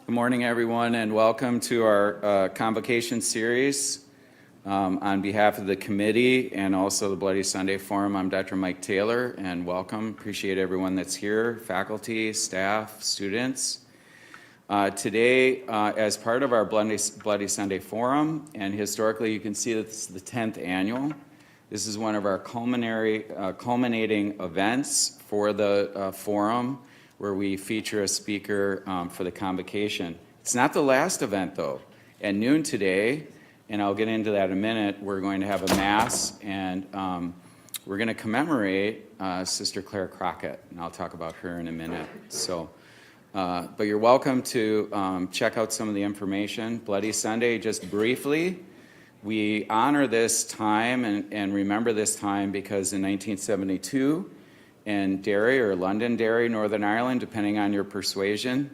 Good morning, everyone, and welcome to our Convocation series. On behalf of the committee and also the Bloody Sunday Forum, I'm Dr. Mike Taylor, and welcome. Appreciate everyone that's here, faculty, staff, students. Today, as part of our Bloody Sunday Forum, and historically you can see that this is the 10th annual. This is one of our culminating events for the forum, where we feature a speaker for the Convocation. It's not the last event, though. At noon today, and I'll get into that in a minute, we're going to have a Mass, and we're going to commemorate Sister Claire Crockett, and I'll talk about her in a minute. So, but you're welcome to check out some of the information. Bloody Sunday, just briefly, we honor this time and remember this time because in 1972, in Derry or Londonderry, Northern Ireland, depending on your persuasion,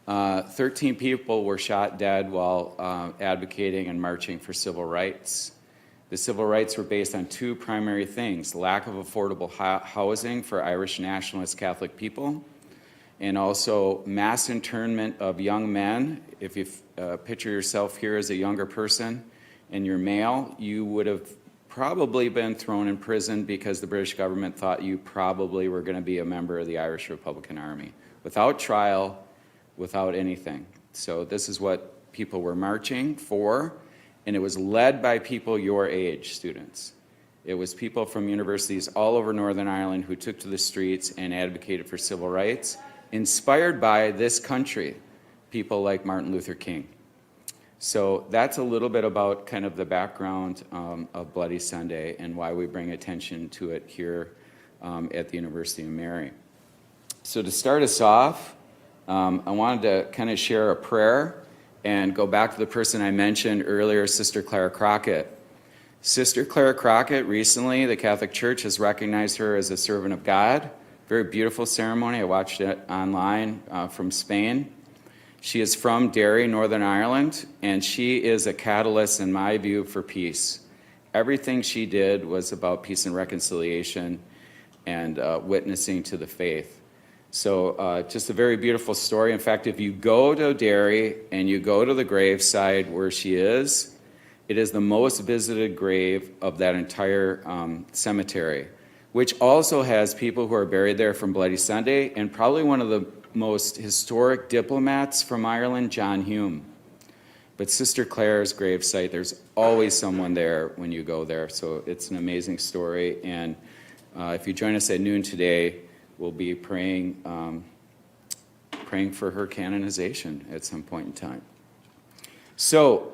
13 people were shot dead while advocating and marching for civil rights. The civil rights were based on two primary things: lack of affordable housing for Irish nationalist Catholic people, and also mass internment of young men. If you picture yourself here as a younger person and you're male, you would have probably been thrown in prison because the British government thought you probably were going to be a member of the Irish Republican Army, without trial, without anything. So this is what people were marching for, and it was led by people your age, students. It was people from universities all over Northern Ireland who took to the streets and advocated for civil rights, inspired by this country, people like Martin Luther King. So that's a little bit about kind of the background of Bloody Sunday and why we bring attention to it here at the University of Mary. So to start us off, I wanted to kind of share a prayer and go back to the person I mentioned earlier, Sister Claire Crockett. Sister Claire Crockett, recently the Catholic Church has recognized her as a servant of God. Very beautiful ceremony. I watched it online from Spain. She is from Derry, Northern Ireland, and she is a catalyst, in my view, for peace. Everything she did was about peace and reconciliation and witnessing to the faith. So just a very beautiful story. In fact, if you go to Derry and you go to the graveside where she is, it is the most visited grave of that entire cemetery, which also has people who are buried there from Bloody Sunday, and probably one of the most historic diplomats from Ireland, John Hume. But Sister Claire's gravesite, there's always someone there when you go there, so it's an amazing story. And if you join us at noon today, we'll be praying for her canonization at some point in time. So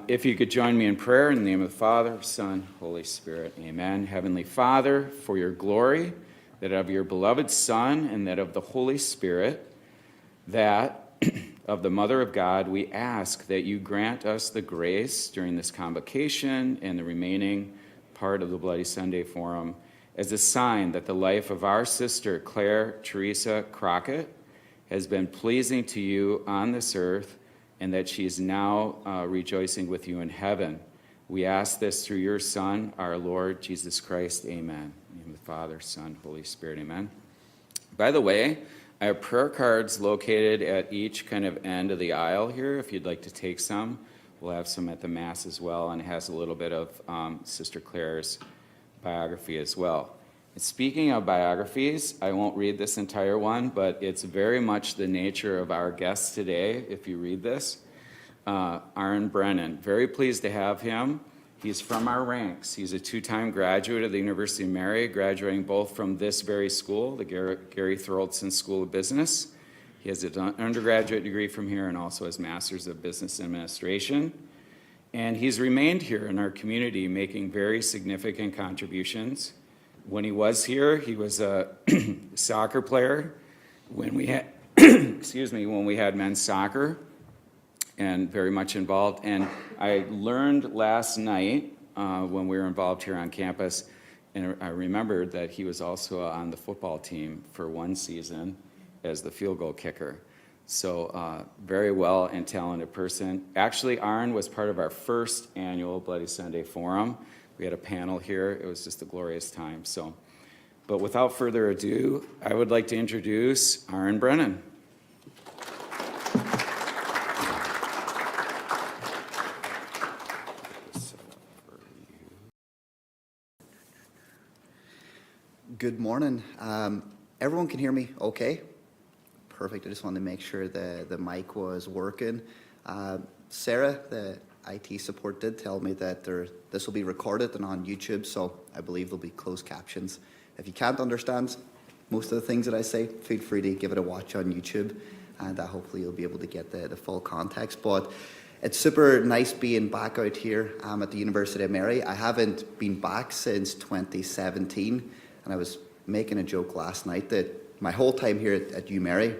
if you could join me in prayer in the name of the Father, Son, Holy Spirit, amen. Heavenly Father, for your glory, that of your beloved Son and that of the Holy Spirit, that of the Mother of God, we ask that you grant us the grace during this convocation and the remaining part of the Bloody Sunday Forum as a sign that the life of our sister Claire Teresa Crockett has been pleasing to you on this earth and that she is now rejoicing with you in heaven. We ask this through your Son, our Lord Jesus Christ. Amen. In the name of the Father, Son, Holy Spirit. Amen. By the way, I have prayer cards located at each kind of end of the aisle here. If you'd like to take some, we'll have some at the Mass as well, and it has a little bit of Sister Claire's biography as well. And speaking of biographies, I won't read this entire one, but it's very much the nature of our guest today, if you read this. Aron Brennan. Very pleased to have him. He's from our ranks. He's a two-time graduate of the University of Mary, graduating both from this very school, the Gary Thoroldson School of Business. He has an undergraduate degree from here and also has Master's of Business Administration. And he's remained here in our community, making very significant contributions. When he was here, he was a soccer player when we had, when we had men's soccer, and very much involved. And I learned last night when we were involved here on campus, and I remembered that he was also on the football team for one season as the field goal kicker. So very well and talented person. Actually, Aron was part of our first annual Bloody Sunday Forum. We had a panel here. It was just a glorious time. So, but without further ado, I would like to introduce Aron Brennan. Good morning. Everyone can hear me okay? Perfect. I just wanted to make sure the mic was working. Sarah, the IT support, did tell me that this will be recorded and on YouTube, so I believe there'll be closed captions. If you can't understand most of the things that I say, feel free to give it a watch on YouTube, and hopefully you'll be able to get the full context. But it's super nice being back out here at the University of Mary. I haven't been back since 2017, and I was making a joke last night that my whole time here at UMary,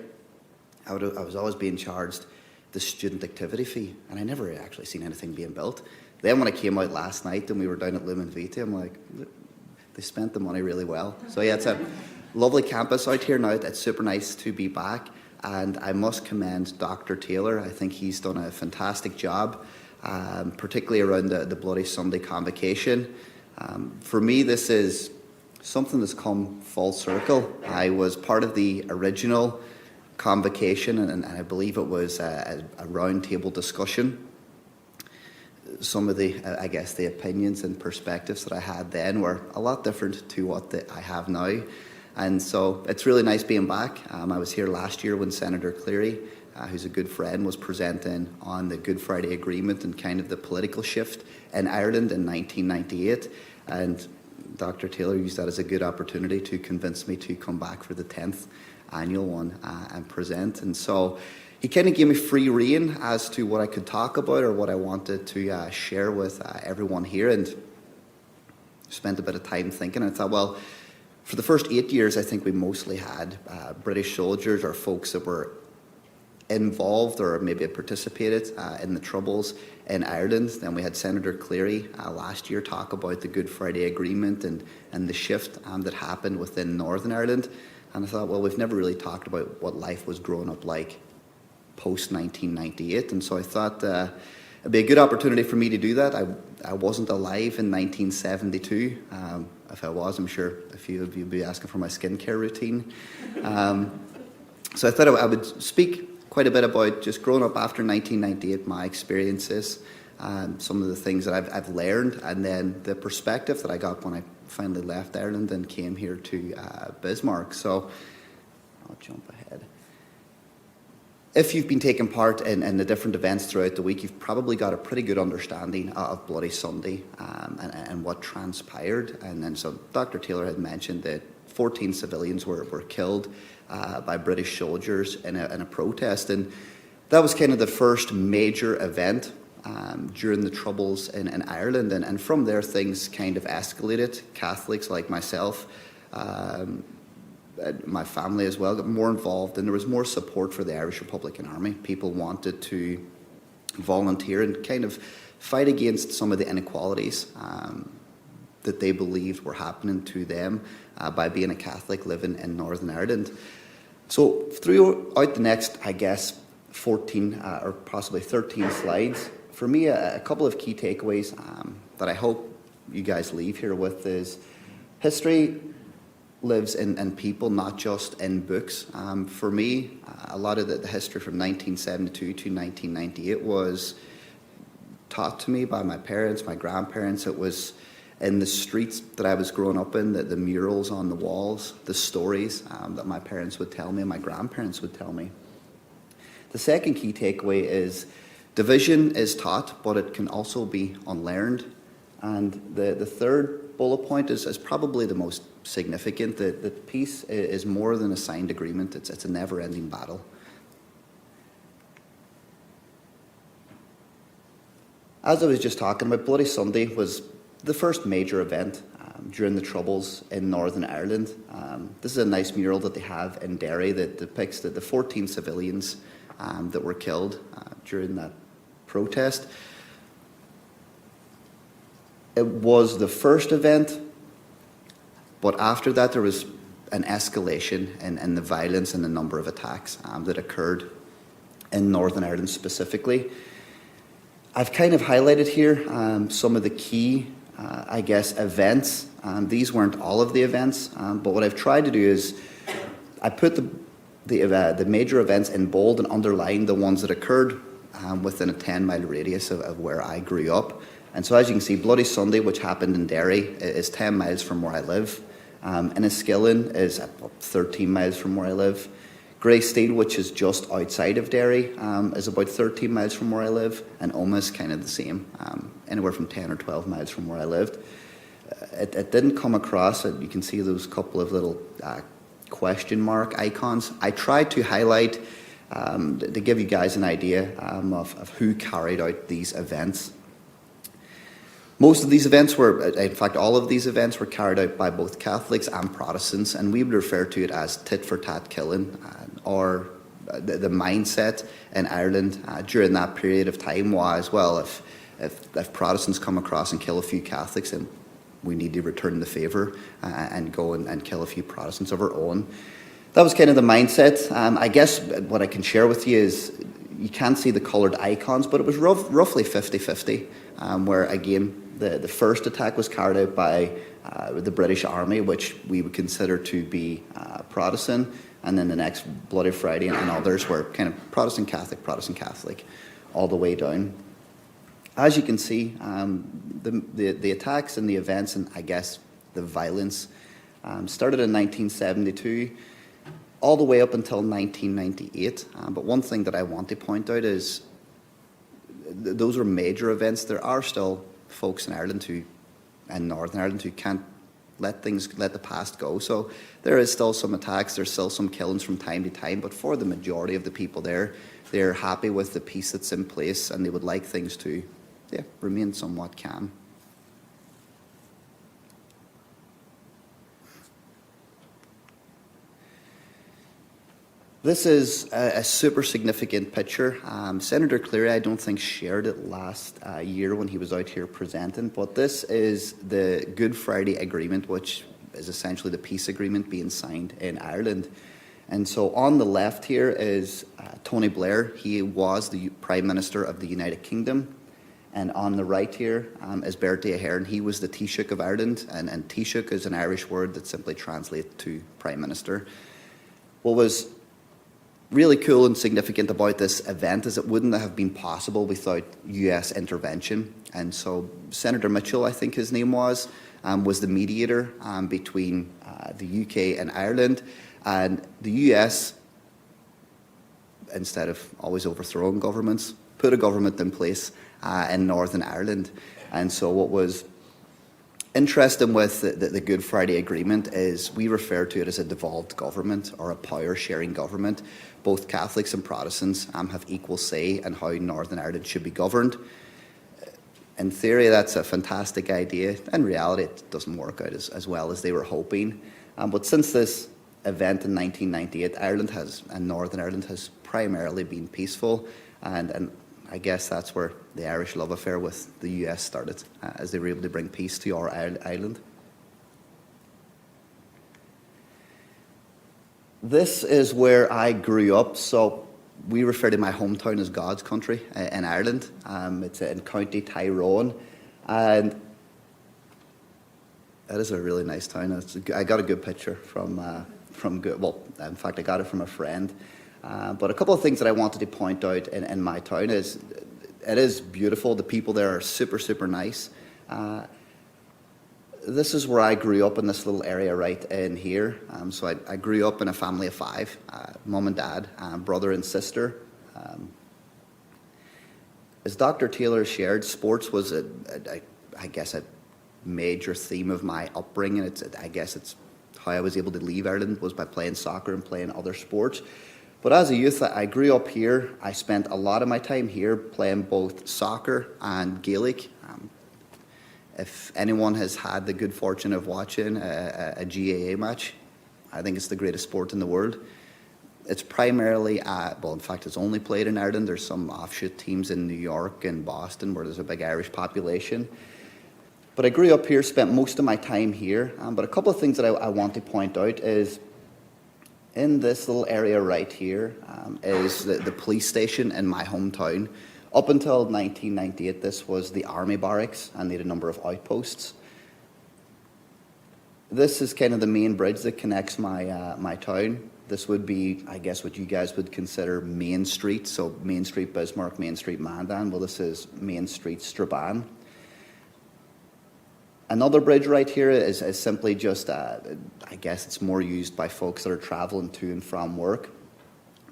I was always being charged the student activity fee, and I never actually seen anything being built. Then when I came out last night and we were down at Lumen Vitae, I'm like, they spent the money really well. So yeah, it's a lovely campus out here now. It's super nice to be back. And I must commend Dr. Taylor. I think he's done a fantastic job, particularly around the Bloody Sunday Convocation. For me, this is something that's come full circle. I was part of the original Convocation, and I believe it was a roundtable discussion. Some of the opinions and perspectives that I had then were a lot different to what I have now. And so it's really nice being back. I was here last year when Senator Cleary, who's a good friend, was presenting on the Good Friday Agreement and kind of the political shift in Ireland in 1998. And Dr. Taylor used that as a good opportunity to convince me to come back for the 10th annual one and present. And so he kind of gave me free rein as to what I could talk about or what I wanted to share with everyone here, and spent a bit of time thinking. And I thought, well, for the first 8 years, I think we mostly had British soldiers or folks that were involved or maybe had participated in the Troubles in Ireland. Then we had Senator Cleary last year talk about the Good Friday Agreement and the shift that happened within Northern Ireland. And I thought, well, we've never really talked about what life was growing up like post-1998. And so I thought it'd be a good opportunity for me to do that. I wasn't alive in 1972. If I was, I'm sure a few of you would be asking for my skincare routine. So I thought I would speak quite a bit about just growing up after 1998, my experiences, some of the things that I've learned, and then the perspective that I got when I finally left Ireland and came here to Bismarck. So I'll jump ahead. If you've been taking part in the different events throughout the week, you've probably got a pretty good understanding of Bloody Sunday and what transpired. And then so Dr. Taylor had mentioned that 14 civilians were killed by British soldiers in a protest. And that was kind of the first major event during the Troubles in Ireland. And from there, things kind of escalated. Catholics like myself, my family as well, got more involved, and there was more support for the Irish Republican Army. People wanted to volunteer and kind of fight against some of the inequalities that they believed were happening to them by being a Catholic living in Northern Ireland. So throughout the next, 14 or possibly 13 slides, for me, a couple of key takeaways that I hope you guys leave here with is history lives in people, not just in books. For me, a lot of the history from 1972 to 1998 was taught to me by my parents, my grandparents. It was in the streets that I was growing up in, the murals on the walls, the stories that my parents would tell me and my grandparents would tell me. The second key takeaway is division is taught, but it can also be unlearned. And the third bullet point is probably the most significant. That peace is more than a signed agreement. It's a never-ending battle. As I was just talking about, Bloody Sunday was the first major event during the Troubles in Northern Ireland. This is a nice mural that they have in Derry that depicts the 14 civilians that were killed during that protest. It was the first event, but after that there was an escalation in the violence and the number of attacks that occurred in Northern Ireland specifically. I've kind of highlighted here some of the key, events. These weren't all of the events, but what I've tried to do is I put the major events in bold and underline the ones that occurred within a 10-mile radius of where I grew up. And so as you can see, Bloody Sunday, which happened in Derry, is 10 miles from where I live. Enniskillen is about 13 miles from where I live. Greysteel, which is just outside of Derry, is about 13 miles from where I live, and Omagh is kind of the same, anywhere from 10 or 12 miles from where I lived. It didn't come across it. You can see those couple of little question mark icons. I tried to highlight, to give you guys an idea of who carried out these events. Most of these events were, in fact, all of these events were carried out by both Catholics and Protestants, and we would refer to it as tit-for-tat killing, or the mindset in Ireland during that period of time was, well, if Protestants come across and kill a few Catholics, then we need to return the favour and go and kill a few Protestants of our own. That was kind of the mindset. I guess what I can share with you is you can't see the coloured icons, but it was roughly 50-50, where, again, the first attack was carried out by the British Army, which we would consider to be Protestant, and then the next Bloody Friday and others were kind of Protestant Catholic, all the way down. As you can see, the attacks and the events, and I guess the violence, started in 1972, all the way up until 1998. But one thing that I want to point out is those are major events. There are still folks in Ireland and Northern Ireland who can't let the past go. So there is still some attacks, there's still some killings from time to time, but for the majority of the people there, they're happy with the peace that's in place, and they would like things to remain somewhat calm. This is a super significant picture. Senator Cleary, I don't think, shared it last year when he was out here presenting, but this is the Good Friday Agreement, which is essentially the peace agreement being signed in Ireland. And so on the left here is Tony Blair. He was the Prime Minister of the United Kingdom. And on the right here is Bertie Ahern. He was the Taoiseach of Ireland, and Taoiseach is an Irish word that simply translates to Prime Minister. What was really cool and significant about this event is it wouldn't have been possible without US intervention. And so Senator Mitchell, I think his name was the mediator between the UK and Ireland. And the US, instead of always overthrowing governments, put a government in place in Northern Ireland. And so what was interesting with the Good Friday Agreement is we refer to it as a devolved government, or a power-sharing government. Both Catholics and Protestants have equal say in how Northern Ireland should be governed. In theory, that's a fantastic idea. In reality, it doesn't work out as well as they were hoping. But since this event in 1998, Northern Ireland has primarily been peaceful, and I guess that's where the Irish love affair with the US started, as they were able to bring peace to our island. This is where I grew up, so we refer to my hometown as God's country in Ireland. It's in County Tyrone, and that is a really nice town. I got a good picture in fact, I got it from a friend. But a couple of things that I wanted to point out in my town is it is beautiful. The people there are super, super nice. This is where I grew up, in this little area right in here. So I grew up in a family of 5, mum and dad, brother and sister. As Dr. Taylor shared, sports was, I guess, a major theme of my upbringing. I guess it's how I was able to leave Ireland, was by playing soccer and playing other sports. But as a youth, I grew up here. I spent a lot of my time here playing both soccer and Gaelic. If anyone has had the good fortune of watching a GAA match, I think it's the greatest sport in the world. It's primarily, in fact, it's only played in Ireland. There's some offshoot teams in New York and Boston where there's a big Irish population. But I grew up here, spent most of my time here. But a couple of things that I want to point out is, in this little area right here is the police station in my hometown. Up until 1998, this was the army barracks, and they had a number of outposts. This is kind of the main bridge that connects my town. This would be, I guess, what you guys would consider Main Street. So Main Street Bismarck, Main Street Mandan. Well, this is Main Street Strabane. Another bridge right here is simply just, I guess it's more used by folks that are traveling to and from work.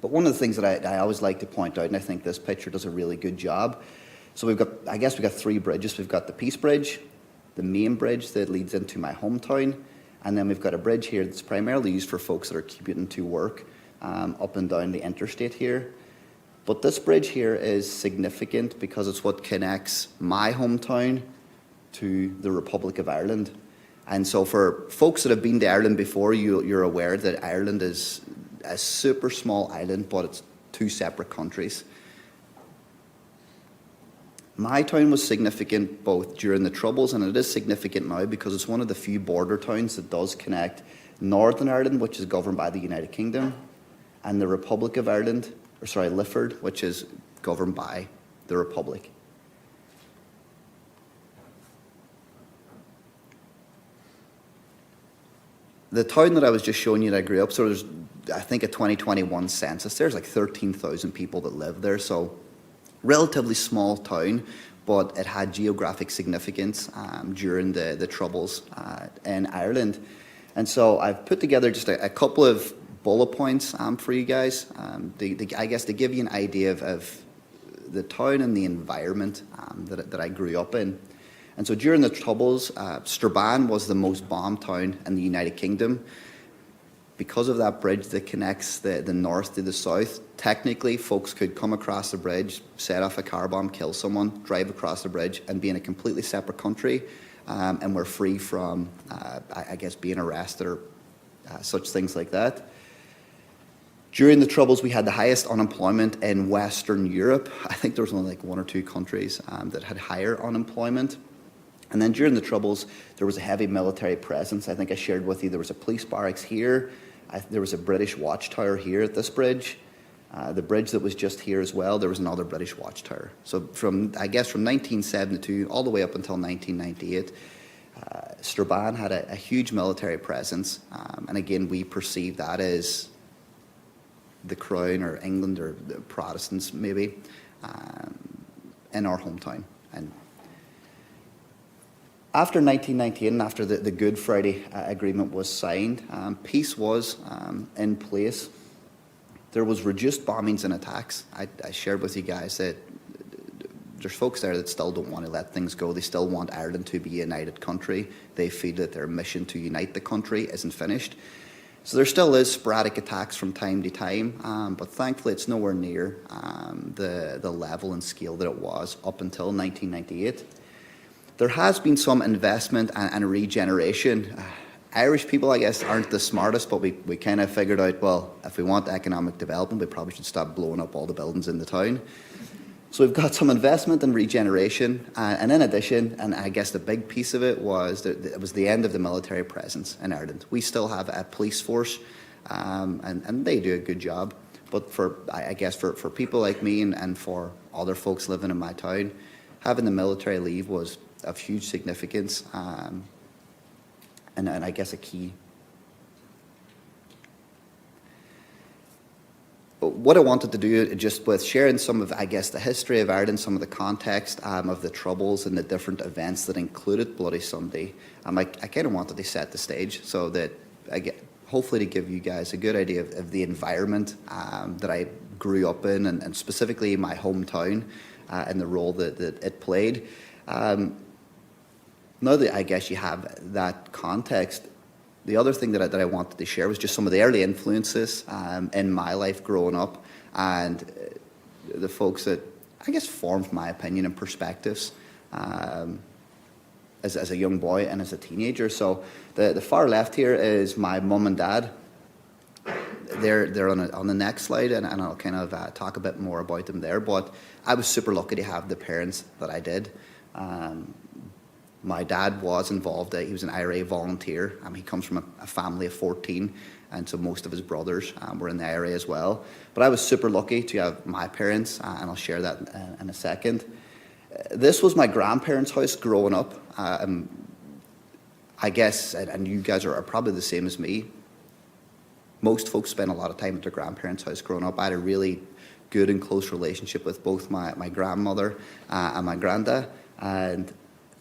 But one of the things that I always like to point out, and I think this picture does a really good job, so we've got 3 bridges. We've got the Peace Bridge, the main bridge that leads into my hometown, and then we've got a bridge here that's primarily used for folks that are commuting to work up and down the interstate here. But this bridge here is significant because it's what connects my hometown to the Republic of Ireland. And so for folks that have been to Ireland before, you're aware that Ireland is a super small island, but it's 2 separate countries. My town was significant both during the Troubles, and it is significant now because it's one of the few border towns that does connect Northern Ireland, which is governed by the United Kingdom, and the Republic of Ireland, Lifford, which is governed by the Republic. The town that I was just showing you that I grew up, so there's, I think, a 2021 census, there's like 13,000 people that live there, so relatively small town, but it had geographic significance during the Troubles in Ireland. And so I've put together just a couple of bullet points for you guys, I guess to give you an idea of the town and the environment that I grew up in. And so during the Troubles, Strabane was the most bombed town in the United Kingdom. Because of that bridge that connects the north to the south, technically folks could come across the bridge, set off a car bomb, kill someone, drive across the bridge and be in a completely separate country, and we're free from, I guess, being arrested or such things like that. During the Troubles, we had the highest unemployment in Western Europe. I think there was only like 1 or 2 countries that had higher unemployment. And then during the Troubles, there was a heavy military presence. I think I shared with you there was a police barracks here. There was a British watchtower here at this bridge. The bridge that was just here as well, there was another British watchtower. So from 1972 all the way up until 1998, Strabane had a huge military presence. And again, we perceive that as the Crown or England or the Protestants maybe in our hometown. And after 1998 and after the Good Friday Agreement was signed, peace was in place. There was reduced bombings and attacks. I shared with you guys that there's folks there that still don't want to let things go. They still want Ireland to be a united country. They feel that their mission to unite the country isn't finished. So there still is sporadic attacks from time to time, but thankfully it's nowhere near the level and scale that it was up until 1998. There has been some investment and regeneration. Irish people, I guess, aren't the smartest, but we kind of figured out, well, if we want economic development, we probably should stop blowing up all the buildings in the town. So we've got some investment and regeneration, and in addition, and I guess the big piece of it was that it was the end of the military presence in Ireland. We still have a police force, and they do a good job. But for people like me and for other folks living in my town, having the military leave was of huge significance, and I guess a key. But what I wanted to do, just with sharing some of, I guess, the history of Ireland, some of the context of the Troubles and the different events that included Bloody Sunday, I kind of wanted to set the stage so that hopefully to give you guys a good idea of the environment that I grew up in, and specifically my hometown and the role that it played. Now that I guess you have that context, the other thing that I wanted to share was just some of the early influences in my life growing up, and the folks that I guess formed my opinion and perspectives as a young boy and as a teenager. So the far left here is my mum and dad. They're on the next slide, and I'll kind of talk a bit more about them there. But I was super lucky to have the parents that I did. My dad was involved. He was an IRA volunteer. He comes from a family of 14, and so most of his brothers were in the IRA as well. But I was super lucky to have my parents, and I'll share that in a second. This was my grandparents' house growing up. I guess, and you guys are probably the same as me, most folks spend a lot of time at their grandparents' house growing up. I had a really good and close relationship with both my grandmother and my granddad, and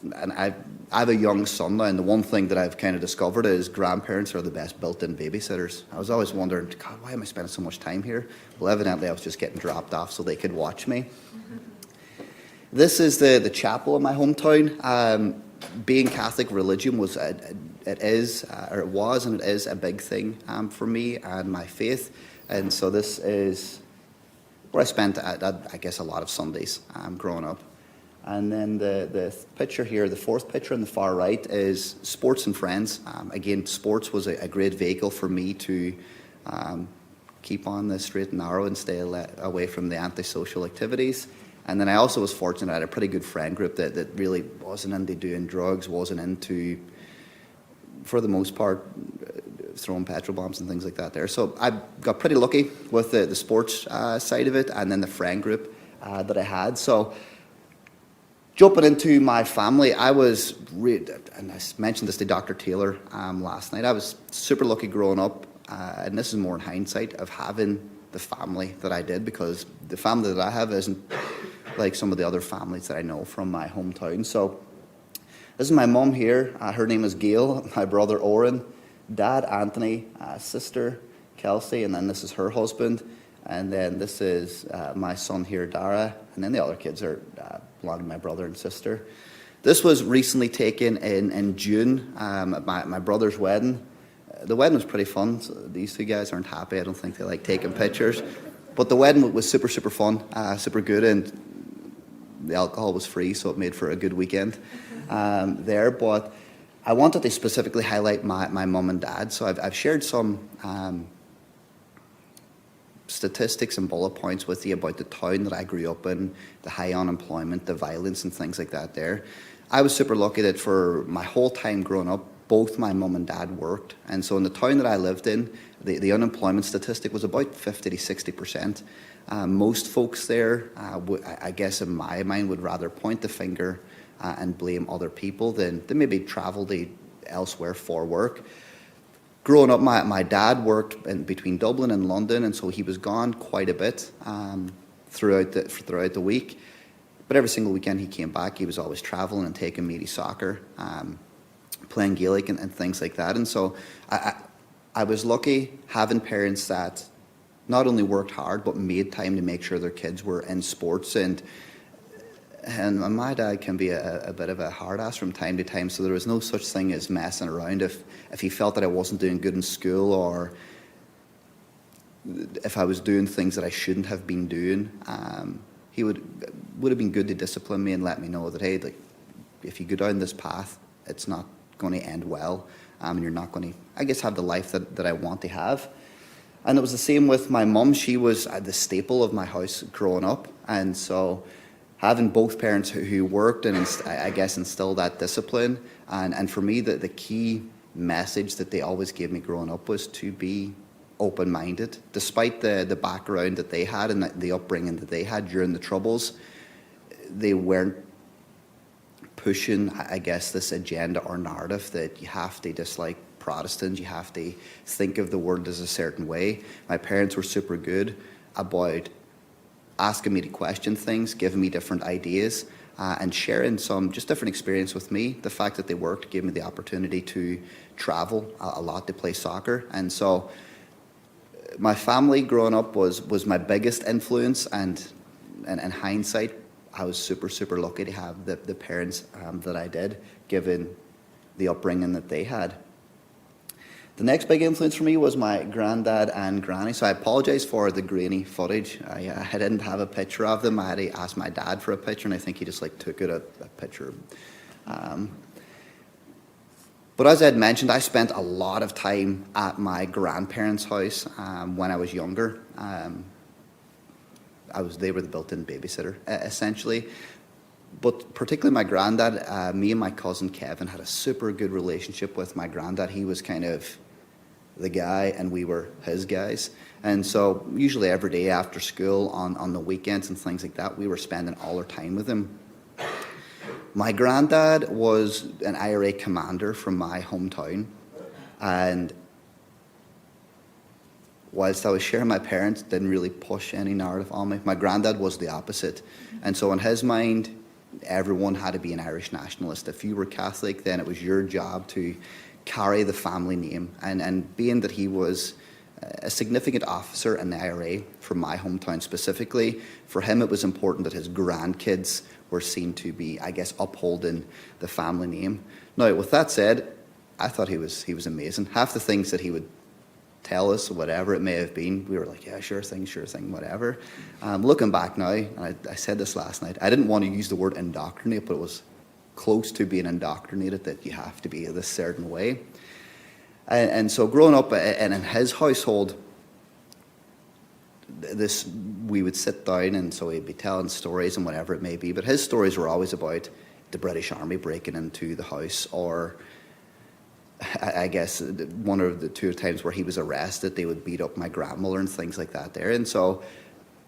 and I have a young son now, and the one thing that I've kind of discovered is grandparents are the best built-in babysitters. I was always wondering, God, why am I spending so much time here? Well, evidently I was just getting dropped off so they could watch me. This is the chapel in my hometown. Being Catholic religion was, it was and it is a big thing for me and my faith. And so this is where I spent, I guess, a lot of Sundays growing up. And then the picture here, the fourth picture on the far right, is sports and friends. Again, sports was a great vehicle for me to keep on the straight and narrow and stay away from the antisocial activities. And then I also was fortunate I had a pretty good friend group that really wasn't into doing drugs, wasn't into, for the most part, throwing petrol bombs and things like that there. So I got pretty lucky with the sports side of it, and then the friend group that I had. So jumping into my family, I was, and I mentioned this to Dr. Taylor last night, I was super lucky growing up, and this is more in hindsight, of having the family that I did, because the family that I have isn't like some of the other families that I know from my hometown. So this is my mum here. Her name is Gail, my brother Aron, dad Anthony, sister Kelsey, and then this is her husband. And then this is my son here, Dara, and then the other kids are belong to my brother and sister. This was recently taken in June at my brother's wedding. The wedding was pretty fun. So these two guys aren't happy. I don't think they like taking pictures. But the wedding was super, super fun, super good, and the alcohol was free, so it made for a good weekend there. But I wanted to specifically highlight my mum and dad. So I've shared some statistics and bullet points with you about the town that I grew up in, the high unemployment, the violence and things like that there. I was super lucky that for my whole time growing up, both my mum and dad worked. And so in the town that I lived in, the unemployment statistic was about 50 to 60%. Most folks there, I guess in my mind, would rather point the finger and blame other people than maybe travel elsewhere for work. Growing up, my dad worked between Dublin and London, and so he was gone quite a bit throughout the week. But every single weekend he came back, he was always traveling and taking me to soccer, playing Gaelic and things like that. And so I was lucky having parents that not only worked hard, but made time to make sure their kids were in sports. And my dad can be a bit of a hard ass from time to time, so there was no such thing as messing around. If he felt that I wasn't doing good in school, or if I was doing things that I shouldn't have been doing, he would have been good to discipline me and let me know that, hey, like, if you go down this path, it's not going to end well, and you're not going to, I guess, have the life that I want to have. And it was the same with my mum. She was the staple of my house growing up, and so having both parents who worked and I guess instilled that discipline, and for me the key message that they always gave me growing up was to be open-minded. Despite the background that they had and the upbringing that they had during the Troubles, they weren't pushing, I guess, this agenda or narrative that you have to dislike Protestants, you have to think of the world as a certain way. My parents were super good about asking me to question things, giving me different ideas, and sharing some just different experience with me. The fact that they worked gave me the opportunity to travel a lot to play soccer. And so my family growing up was my biggest influence, and in hindsight, I was super, super lucky to have the parents that I did, given the upbringing that they had. The next big influence for me was my granddad and granny. So I apologise for the grainy footage. I didn't have a picture of them. I had to ask my dad for a picture, and I think he just took it a picture. But as I had mentioned, I spent a lot of time at my grandparents' house when I was younger. They were the built-in babysitter, essentially. But particularly my granddad, me and my cousin Kevin had a super good relationship with my granddad. He was kind of the guy, and we were his guys. And so usually every day after school, on the weekends and things like that, we were spending all our time with him. My granddad was an IRA commander from my hometown, and whilst I was sharing, my parents didn't really push any narrative on me. My granddad was the opposite. And so in his mind, everyone had to be an Irish nationalist. If you were Catholic, then it was your job to carry the family name. And being that he was a significant officer in the IRA from my hometown specifically, for him it was important that his grandkids were seen to be, I guess, upholding the family name. Now, with that said, I thought he was amazing. Half the things that he would tell us, whatever it may have been, we were like, yeah, sure thing, whatever. Looking back now, and I said this last night, I didn't want to use the word indoctrinate, but it was close to being indoctrinated that you have to be this certain way. And so growing up and in his household, we would sit down, and so he'd be telling stories and whatever it may be, but his stories were always about the British Army breaking into the house, or I guess one of the two times where he was arrested, they would beat up my grandmother and things like that there. And so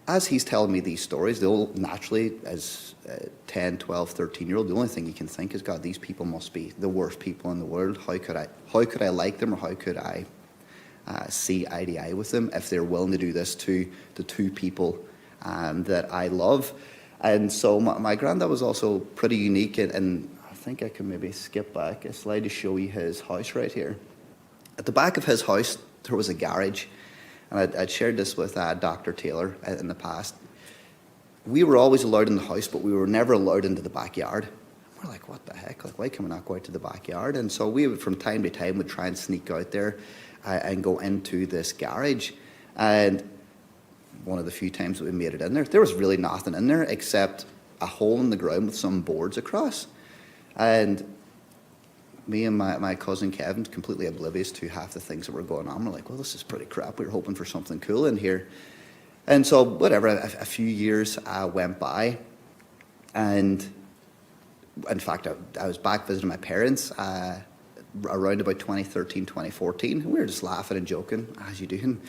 as he's telling me these stories, they'll naturally, as 10, 12, 13-year-old, the only thing you can think is, God, these people must be the worst people in the world. How could I like them, or how could I see eye to eye with them if they're willing to do this to the two people that I love? And so my granddad was also pretty unique, and I think I can maybe skip back a slide to show you his house right here. At the back of his house, there was a garage, and I'd shared this with Dr. Taylor in the past. We were always allowed in the house, but we were never allowed into the backyard. We're like, what the heck? Like, why can we not go out to the backyard? And so we would, from time to time, would try and sneak out there and go into this garage. And one of the few times that we made it in there was really nothing in there except a hole in the ground with some boards across. And me and my cousin Kevin, completely oblivious to half the things that were going on. We're like, well, this is pretty crap. We were hoping for something cool in here. And so, whatever, a few years went by. And in fact, I was back visiting my parents around about 2013, 2014. And we were just laughing and joking, as you do. And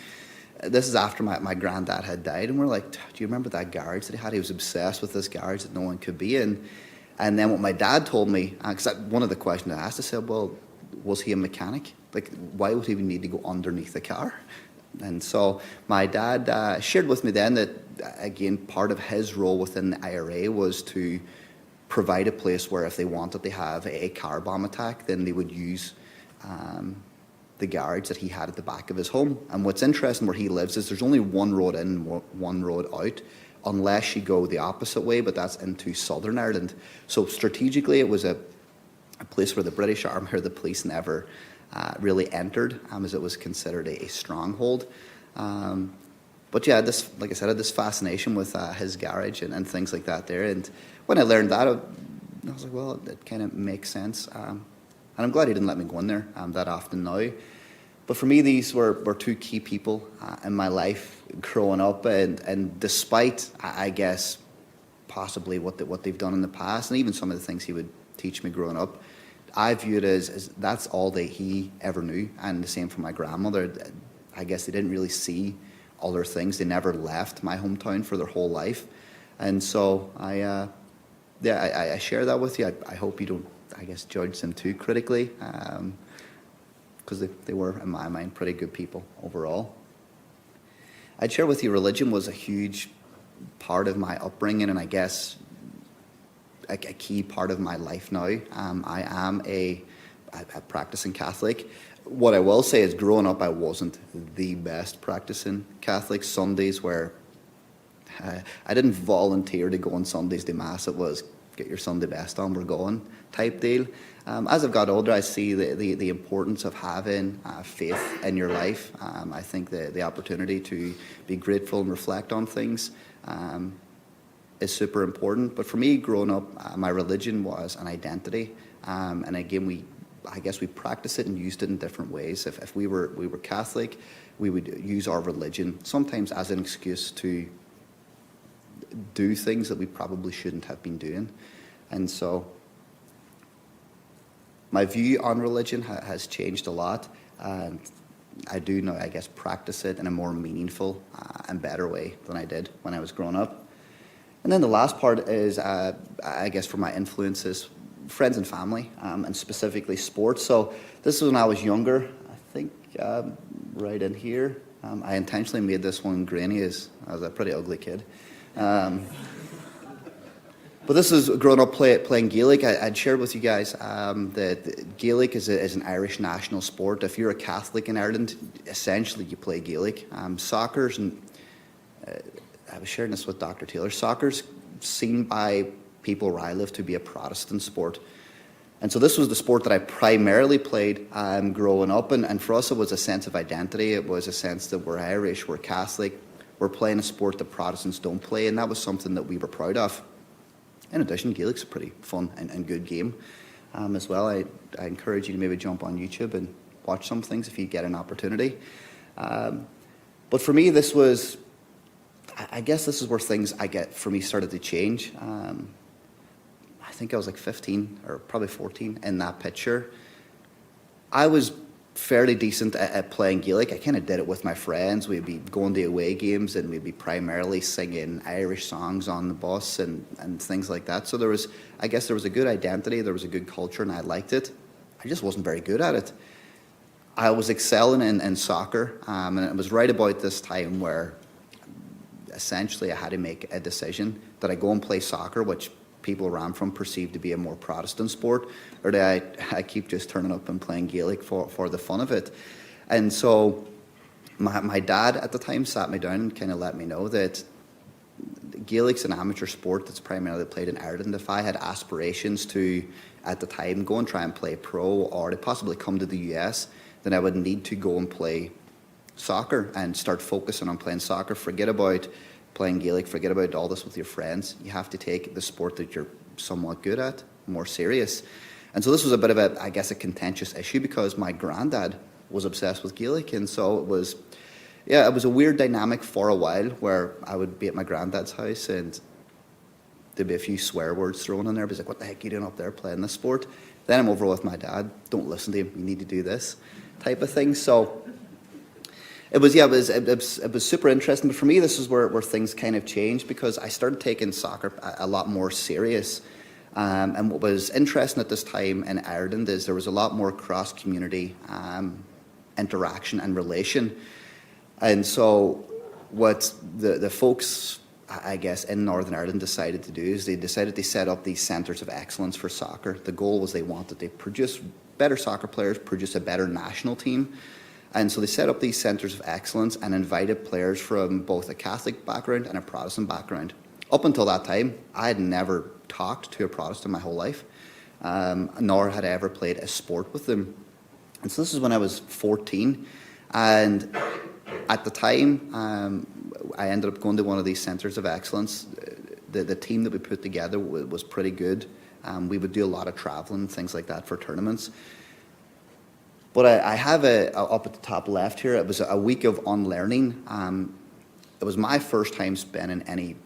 this is after my granddad had died. And we're like, do you remember that garage that he had? He was obsessed with this garage that no one could be in. And then what my dad told me, because one of the questions I asked, I said, well, was he a mechanic? Like, why would he even need to go underneath the car? And so my dad shared with me then that, again, part of his role within the IRA was to provide a place where if they wanted to have a car bomb attack, then they would use the garage that he had at the back of his home. And what's interesting where he lives is there's only one road in and one road out, unless you go the opposite way, but that's into Southern Ireland. So strategically, it was a place where the British Army or the police never really entered, as it was considered a stronghold. But yeah, like I said, I had this fascination with his garage and things like that there. And when I learned that, I was like, well, it kind of makes sense. And I'm glad he didn't let me go in there that often now. But for me, these were two key people in my life growing up. And despite, I guess, possibly what they've done in the past, and even some of the things he would teach me growing up, I view it as that's all that he ever knew. And the same for my grandmother. I guess they didn't really see other things. They never left my hometown for their whole life. And so I share that with you. I hope you don't, I guess, judge them too critically, because they were, in my mind, pretty good people overall. I'd share with you religion was a huge part of my upbringing, and I guess a key part of my life now. I am a practicing Catholic. What I will say is growing up, I wasn't the best practicing Catholic. Sundays where I didn't volunteer to go on Sundays to Mass. It was get your Sunday best on, we're going type deal. As I've got older, I see the importance of having faith in your life. I think the opportunity to be grateful and reflect on things is super important. But for me, growing up, my religion was an identity. And again, I guess we practice it and used it in different ways. If we were Catholic, we would use our religion sometimes as an excuse to do things that we probably shouldn't have been doing. And so my view on religion has changed a lot. And I do now, I guess, practice it in a more meaningful and better way than I did when I was growing up. And then the last part is, I guess, for my influences, friends and family, and specifically sports. So this was when I was younger, I think right in here. I intentionally made this one grainy as I was a pretty ugly kid. But But this is growing up playing Gaelic. I'd shared with you guys that Gaelic is an Irish national sport. If you're a Catholic in Ireland, essentially you play Gaelic. Soccer's, and I was sharing this with Dr. Taylor, soccer's seen by people where I live to be a Protestant sport. And so this was the sport that I primarily played growing up. And for us, it was a sense of identity. It was a sense that we're Irish, we're Catholic, we're playing a sport that Protestants don't play. And that was something that we were proud of. In addition, Gaelic's a pretty fun and good game as well. I encourage you to maybe jump on YouTube and watch some things if you get an opportunity. But for me, this was, I guess this is where things for me started to change. I think I was like 15 or probably 14 in that picture. I was fairly decent at playing Gaelic. I kind of did it with my friends. We'd be going to away games and we'd be primarily singing Irish songs on the bus and things like that. So I guess there was a good identity, there was a good culture, and I liked it. I just wasn't very good at it. I was excelling in soccer, and it was right about this time where essentially I had to make a decision that I go and play soccer, which people where I'm from perceive to be a more Protestant sport, or that I keep just turning up and playing Gaelic for the fun of it. And so my dad at the time sat me down and kind of let me know that Gaelic's an amateur sport that's primarily played in Ireland. If I had aspirations to, at the time, go and try and play pro or to possibly come to the US, then I would need to go and play soccer and start focusing on playing soccer. Forget about playing Gaelic, forget about all this with your friends. You have to take the sport that you're somewhat good at more serious. And so this was a bit of a contentious issue because my granddad was obsessed with Gaelic. And so it was a weird dynamic for a while where I would be at my granddad's house and there'd be a few swear words thrown in there. He's like, what the heck are you doing up there playing this sport? Then I'm over with my dad. Don't listen to him. You need to do this type of thing. So it was super interesting, but for me, this is where things kind of changed because I started taking soccer a lot more serious. And what was interesting at this time in Ireland is there was a lot more cross-community interaction and relation. And so what the folks, I guess, in Northern Ireland decided to do is they decided to set up these centres of excellence for soccer. The goal was they wanted to produce better soccer players, produce a better national team. And so they set up these centres of excellence and invited players from both a Catholic background and a Protestant background. Up until that time, I had never talked to a Protestant my whole life, nor had I ever played a sport with them. And so this is when I was 14. And at the time, I ended up going to one of these centres of excellence. The team that we put together was pretty good. We would do a lot of travelling, things like that for tournaments. But I have up at the top left here, it was a week of unlearning. It was my first time spending any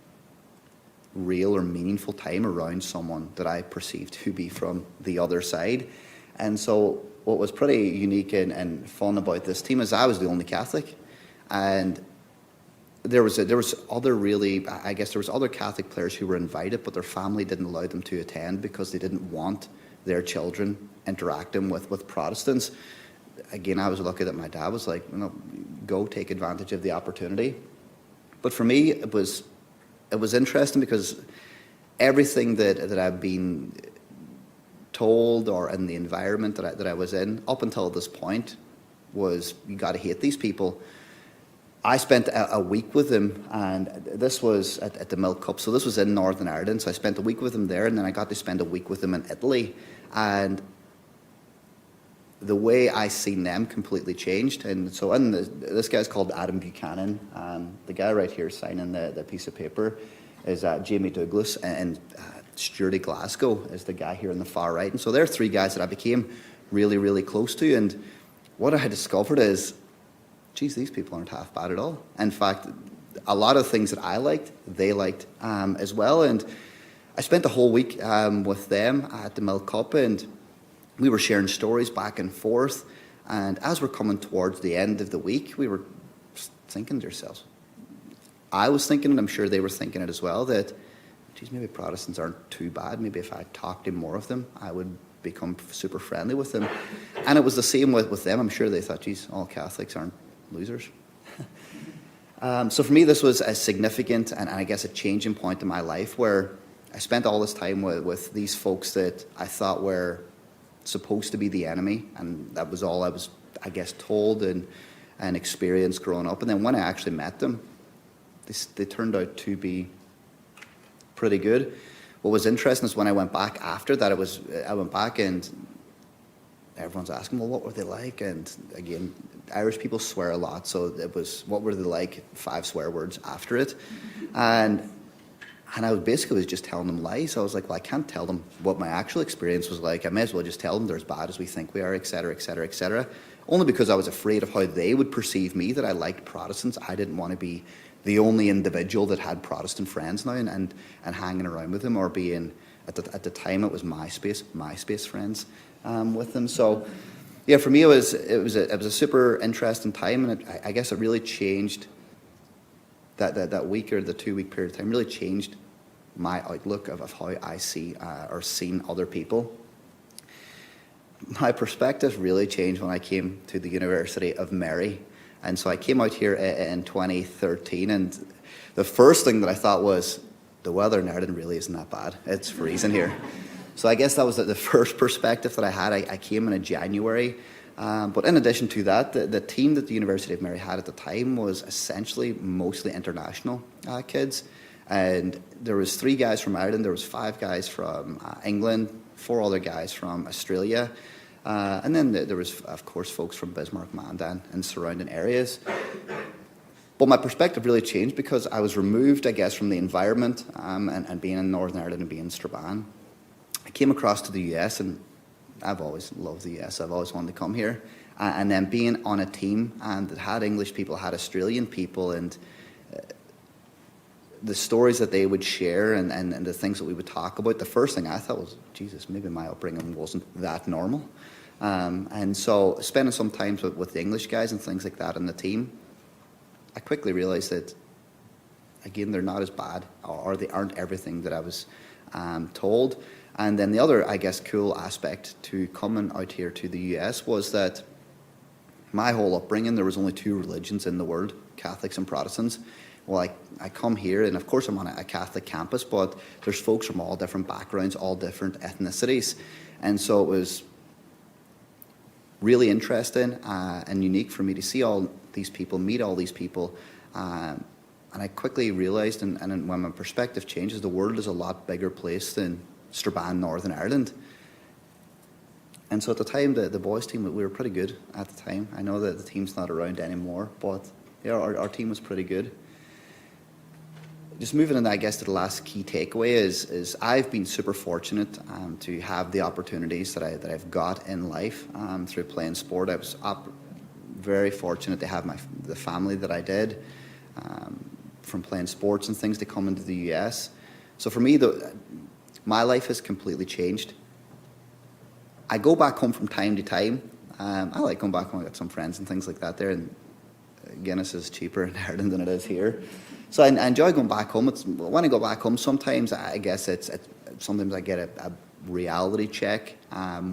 real or meaningful time around someone that I perceived to be from the other side. And so what was pretty unique and fun about this team is I was the only Catholic. And there was other Catholic players who were invited, but their family didn't allow them to attend because they didn't want their children interacting with Protestants. Again, I was lucky that my dad was like, go take advantage of the opportunity. But for me, it was interesting because everything that I've been told or in the environment that I was in up until this point was you got to hate these people. I spent a week with them, and this was at the Milk Cup. So this was in Northern Ireland. So I spent a week with them there, and then I got to spend a week with them in Italy. And the way I seen them completely changed. And so this guy's called Adam Buchanan. The guy right here signing the piece of paper is Jamie Douglas, and Stuart Glasgow is the guy here on the far right. And so there are three guys that I became really, really close to. And what I discovered is, geez, these people aren't half bad at all. In fact, a lot of things that I liked, they liked as well. And I spent the whole week with them at the Milk Cup, and we were sharing stories back and forth. And as we're coming towards the end of the week, we were thinking to ourselves, I was thinking, and I'm sure they were thinking it as well, that, geez, maybe Protestants aren't too bad. Maybe if I talked to more of them, I would become super friendly with them. And it was the same with them. I'm sure they thought, geez, all Catholics aren't losers. So for me, this was a significant and I guess a changing point in my life where I spent all this time with these folks that I thought were supposed to be the enemy, and that was all I was, I guess, told and experienced growing up. And then when I actually met them, they turned out to be pretty good. What was interesting is when I went back after that, I went back and everyone's asking, well, what were they like? And again, Irish people swear a lot, so it was, what were they like? 5 swear words after it. And I was basically just telling them lies. I was like, well, I can't tell them what my actual experience was like. I may as well just tell them they're as bad as we think we are, et cetera, et cetera, et cetera. Only because I was afraid of how they would perceive me, that I liked Protestants. I didn't want to be the only individual that had Protestant friends now and hanging around with them, or being, at the time it was MySpace friends with them. So yeah, for me it was a super interesting time, and I guess it really changed that week, or the 2-week period of time, really changed my outlook of how I see or seen other people. My perspective really changed when I came to the University of Mary. And so I came out here in 2013, and the first thing that I thought was, the weather in Ireland really isn't that bad. It's freezing here. So I guess that was the first perspective that I had. I came in January. But in addition to that, the team that the University of Mary had at the time was essentially mostly international kids. And there was 3 guys from Ireland, there was 5 guys from England, 4 other guys from Australia. And then there was, of course, folks from Bismarck, Mandan, and surrounding areas. But my perspective really changed because I was removed, I guess, from the environment and being in Northern Ireland and being in Strabane. I came across to the US, and I've always loved the US. I've always wanted to come here. And then being on a team and that had English people, had Australian people, and the stories that they would share and the things that we would talk about, the first thing I thought was, Jesus, maybe my upbringing wasn't that normal. And so spending some time with the English guys and things like that on the team, I quickly realized that, again, they're not as bad, or they aren't everything that I was told. And then the other, I guess, cool aspect to coming out here to the US was that my whole upbringing, there was only 2 religions in the world, Catholics and Protestants. Well, I come here, and of course I'm on a Catholic campus, but there's folks from all different backgrounds, all different ethnicities. And so it was really interesting and unique for me to see all these people, meet all these people. And I quickly realised, and when my perspective changes, the world is a lot bigger place than Strabane, Northern Ireland. And so at the time, the boys team, we were pretty good at the time. I know that the team's not around anymore, but yeah, our team was pretty good. Just moving on, I guess, to the last key takeaway is I've been super fortunate to have the opportunities that I've got in life through playing sport. I was very fortunate to have the family that I did from playing sports and things to come into the US. So for me, my life has completely changed. I go back home from time to time. I like going back home. I got some friends and things like that there, and Guinness is cheaper in Ireland than it is here. So I enjoy going back home. When I go back home, sometimes I guess sometimes I get a reality check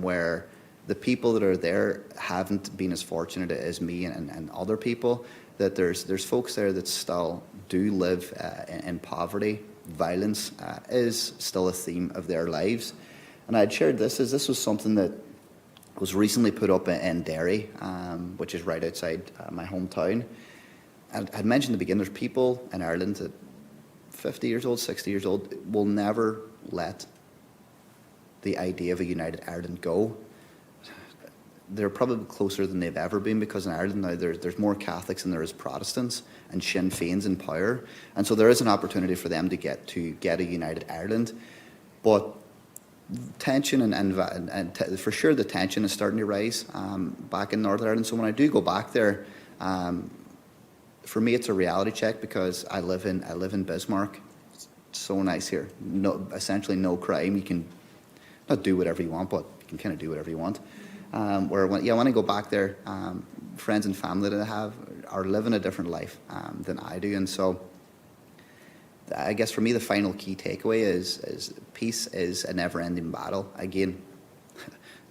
where the people that are there haven't been as fortunate as me and other people. That there's folks there that still do live in poverty. Violence is still a theme of their lives. And I had shared this was something that was recently put up in Derry, which is right outside my hometown. I'd mentioned at the beginning, there's people in Ireland that 50 years old, 60 years old, will never let the idea of a united Ireland go. They're probably closer than they've ever been, because in Ireland now there's more Catholics than there is Protestants, and Sinn Féin's in power. And so there is an opportunity for them to get a united Ireland. But tension and for sure the tension is starting to rise back in Northern Ireland. So when I do go back there, for me, it's a reality check, because I live in Bismarck. It's so nice here. Essentially no crime. You can not do whatever you want, but you can kind of do whatever you want. When I go back there, friends and family that I have are living a different life than I do, and so I guess for me the final key takeaway is peace is a never-ending battle. Again,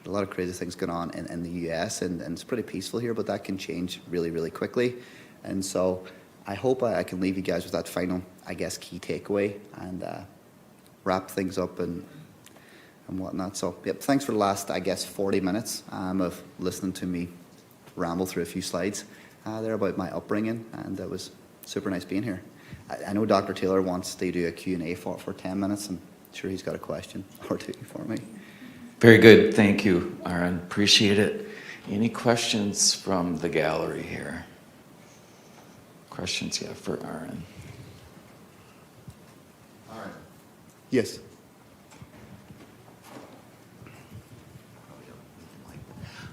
a lot of crazy things going on in the US, and it's pretty peaceful here, but that can change really, really quickly. And so I hope I can leave you guys with that final, I guess, key takeaway. And wrap things up and whatnot. So, yep, thanks for the last, I guess, 40 minutes of listening to me ramble through a few slides there about my upbringing, and it was super nice being here. I know Dr. Taylor wants to do a Q&A for 10 minutes. I'm sure he's got a question or two for me. Very good. Thank you, Aron. Appreciate it. Any questions from the gallery here? Questions, yeah, for Aron. Yes.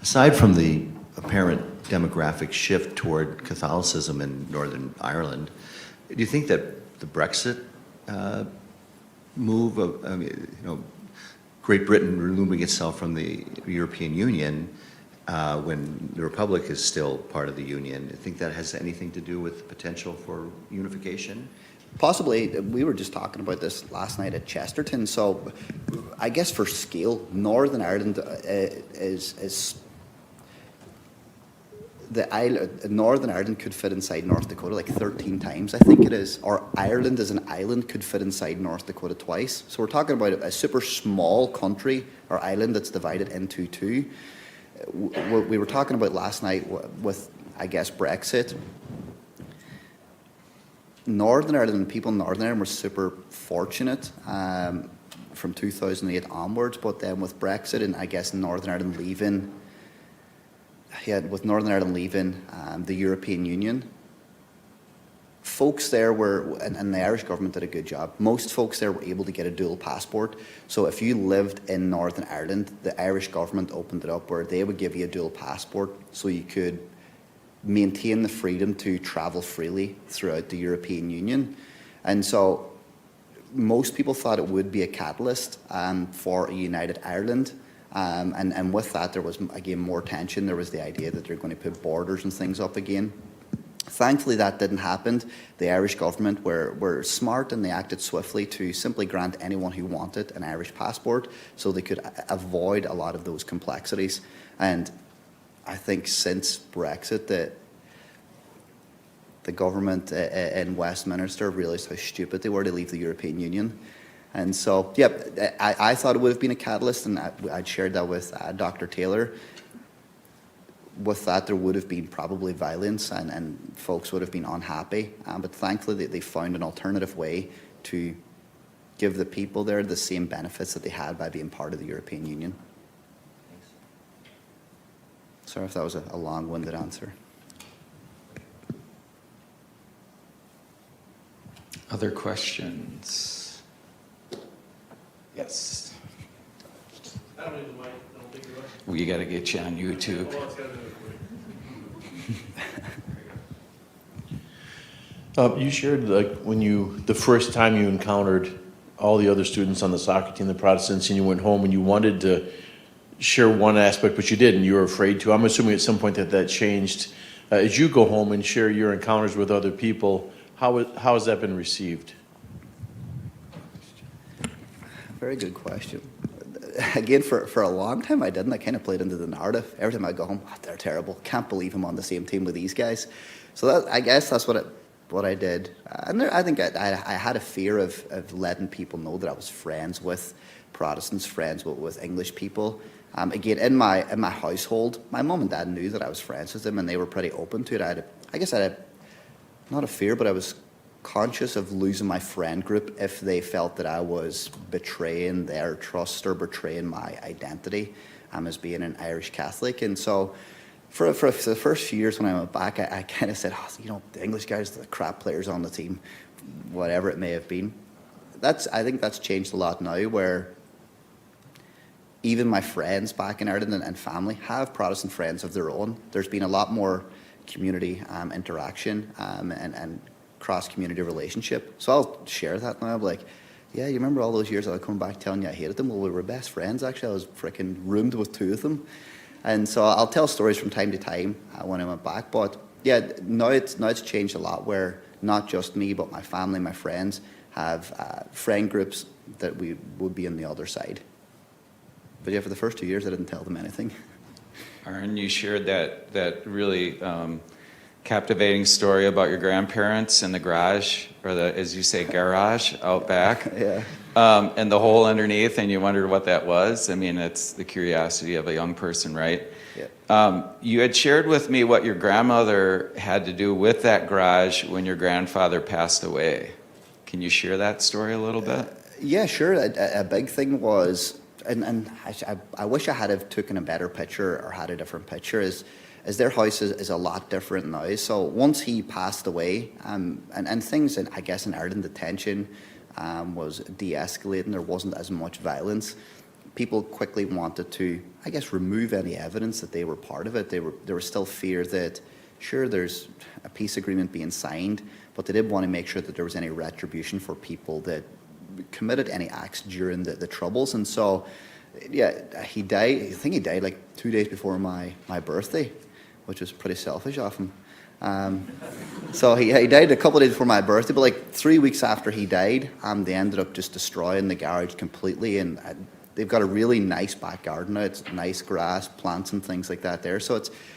Aside from the apparent demographic shift toward Catholicism in Northern Ireland, do you think that the Brexit move of, Great Britain removing itself from the European Union when the Republic is still part of the Union, do you think that has anything to do with the potential for unification? Possibly. We were just talking about this last night at Chesterton. So I guess for scale, Northern Ireland is Northern Ireland could fit inside North Dakota like 13 times, I think it is. Or Ireland as an island could fit inside North Dakota twice. So we're talking about a super small country or island that's divided into two. We were talking about last night with, I guess, Brexit. Northern Ireland and people in Northern Ireland were super fortunate from 2008 onwards, but then with Brexit and I guess Northern Ireland leaving, the European Union, folks there were, and the Irish government did a good job, most folks there were able to get a dual passport. So if you lived in Northern Ireland, the Irish government opened it up where they would give you a dual passport so you could maintain the freedom to travel freely throughout the European Union. And so most people thought it would be a catalyst for a united Ireland. And with that, there was, again, more tension. There was the idea that they're going to put borders and things up again. Thankfully, that didn't happen. The Irish government were smart and they acted swiftly to simply grant anyone who wanted an Irish passport so they could avoid a lot of those complexities. And I think since Brexit, the government in Westminster realised how stupid they were to leave the European Union. And so, yeah, I thought it would have been a catalyst, and I'd shared that with Dr. Taylor. With that, there would have been probably violence, and folks would have been unhappy. But thankfully, they found an alternative way to give the people there the same benefits that they had by being part of the European Union. Sorry if that was a long-winded answer. Other questions? Yes. I don't need the mic. I don't think you are. We got to get you on YouTube. Oh, it's gotta do it. You shared like the first time you encountered all the other students on the soccer team, the Protestants, and you went home and you wanted to share one aspect, but you didn't. You were afraid to. I'm assuming at some point that changed. As you go home and share your encounters with other people, how has that been received? Very good question. Again, for a long time I didn't. I kind of played into the narrative. Every time I go home, they're terrible. Can't believe I'm on the same team with these guys. So I guess that's what I did. And I think I had a fear of letting people know that I was friends with Protestants, friends with English people. Again, in my household, my mum and dad knew that I was friends with them, and they were pretty open to it. I had not a fear, but I was conscious of losing my friend group if they felt that I was betraying their trust or betraying my identity as being an Irish Catholic. And so for the first few years when I went back, I kind of said, the English guys, the crap players on the team, whatever it may have been. I think that's changed a lot now, where even my friends back in Ireland and family have Protestant friends of their own. There's been a lot more community interaction and cross-community relationship. So I'll share that now. I'm like, yeah, you remember all those years I was coming back telling you I hated them? Well, we were best friends, actually. I was freaking roomed with two of them. And so I'll tell stories from time to time when I went back. But yeah, now it's changed a lot, where not just me, but my family, my friends have friend groups that we would be on the other side. But yeah, for the first 2 years, I didn't tell them anything. Aron, you shared that really captivating story about your grandparents in the garage, or as you say, garage out back. Yeah. and the hole underneath, and you wondered what that was. I mean, it's the curiosity of a young person, right? Yeah. You had shared with me what your grandmother had to do with that garage when your grandfather passed away. Can you share that story a little bit? Yeah, sure. A big thing was, and I wish I had have taken a better picture or had a different picture, is their house is a lot different now. So once he passed away, and things, I guess, in Ireland, the tension was de-escalating. There wasn't as much violence. People quickly wanted to, I guess, remove any evidence that they were part of it. There was still fear that, sure, there's a peace agreement being signed, but they did want to make sure that there was any retribution for people that committed any acts during the Troubles. And so, yeah, he died. I think he died like 2 days before my birthday, which was pretty selfish of him. So he died a couple of days before my birthday, but like 3 weeks after he died, they ended up just destroying the garage completely. And they've got a really nice back garden now. It's nice grass, plants, and things like that there. So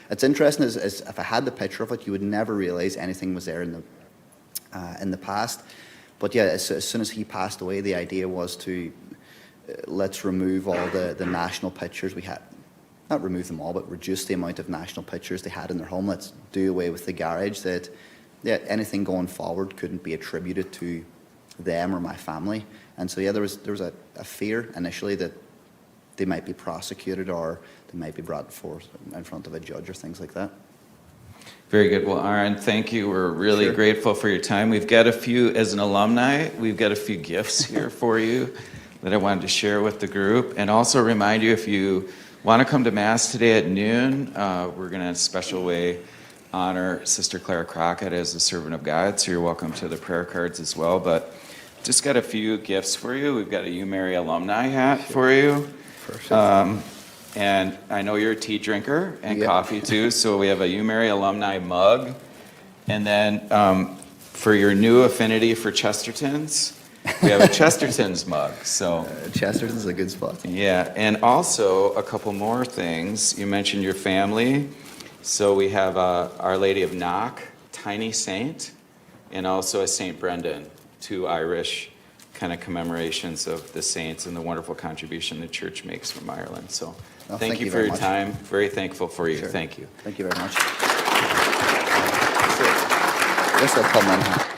it's interesting. As if I had the picture of it, you would never realize anything was there in the past. But yeah, as soon as he passed away, the idea was to let's remove all the national pictures we had. Not remove them all, but reduce the amount of national pictures they had in their home. Let's do away with the garage, that anything going forward couldn't be attributed to them or my family. And so yeah, there was a fear initially that they might be prosecuted or they might be brought forth in front of a judge or things like that. Very good. Well, Aron, thank you. We're really Sure. grateful for your time. We've got a few, as an alumni, we've got a few gifts here for you that I wanted to share with the group. And also remind you, if you want to come to Mass today at noon, we're going to, in a special way, honor Sister Clara Crockett as the servant of God. So you're welcome to the prayer cards as well. But just got a few gifts for you. We've got a You Mary alumni hat for you. Perfect. And I know you're a tea drinker and Yeah. coffee too, so we have a You Mary alumni mug. And then for your new affinity for Chestertons, we have a Chesterton's mug. So Chesterton's a good spot. yeah, and also a couple more things. You mentioned your family. So we have Our Lady of Knock, Tiny Saint, and also a Saint Brendan, two Irish kind of commemorations of the saints and the wonderful contribution the church makes from Ireland. So thank you for very your much. time. Very thankful for you. Sure. Thank you. Thank you very much. This will come in.